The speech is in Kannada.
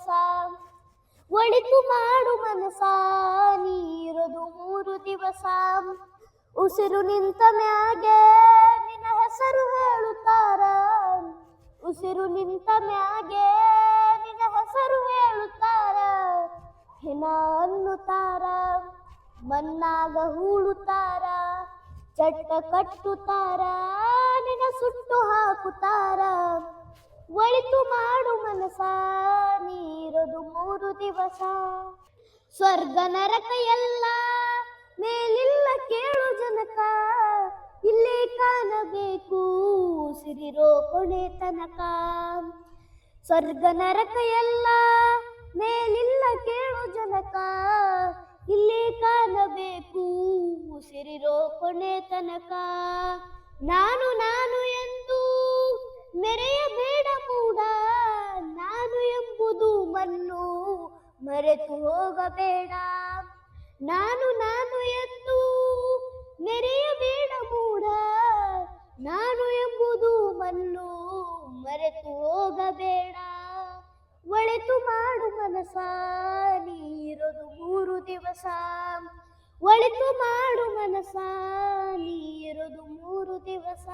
ದಿವಸ. ಒಳಿತು ಮಾಡು ಮನಸ ನೀರದು 3 ದಿವಸ. ಉಸಿರು ನಿಂತ ಮ್ಯಾಗೆ ನಿನ್ನ ಹೆಸರು ಹೇಳುತ್ತಾರ. ಉಸಿರು ನಿಂತ ಮ್ಯಾಗೆ ನಿನ್ನ ಹೆಸರು ಹೇಳುತ್ತಾರ. ಹೆಣ ಅನ್ನುತ್ತಾರ, ಮಣ್ಣಾಗ ಹೂಳುತ್ತಾರ, ಚಟ್ಟ ಕಟ್ಟುತ್ತಾರ, ನಿನ್ನ ಸುಟ್ಟು ಹಾಕುತ್ತಾರ. ಒಳಿತು ಮಾಡು ಮನಸ ನೀರದು 3 ದಿವಸ. ಸ್ವರ್ಗ ನರಕ ಎಲ್ಲ ಮೇಲಿಲ್ಲ ಕೇಳು ಜನಕ. ಇಲ್ಲೇ ಕಾಣಬೇಕು ಉಸಿರಿರೋ ಕೊನೆ ತನಕ. ಸ್ವರ್ಗ ನರಕ ಎಲ್ಲ ಮೇಲಿಲ್ಲ ಕೇಳು ಜನಕ. ಇಲ್ಲೇ ಕಾಣಬೇಕು ಉಸಿರಿರೋ ಕೊನೆ ತನಕ. ನಾನು ನಾನು ಎಂದು ಮೆರೆಯಬೇಡ ಮೂಡ. ನಾನು ಎಂಬುದು ಮಣ್ಣು ಮರೆತು ಹೋಗಬೇಡ. ನಾನು ನಾನು ಎಂದು ಮೆರೆಯಬೇಡ ಮೂಡ. ನಾನು ಎಂಬುದು ಮಣ್ಣು ಮರೆತು ಹೋಗಬೇಡ. ಒಳಿತು ಮಾಡು ಮನಸ ನೀರದು 3 ದಿವಸ. ಒಳಿತು ಮಾಡು ಮನಸ ನೀರದು 3 ದಿವಸ.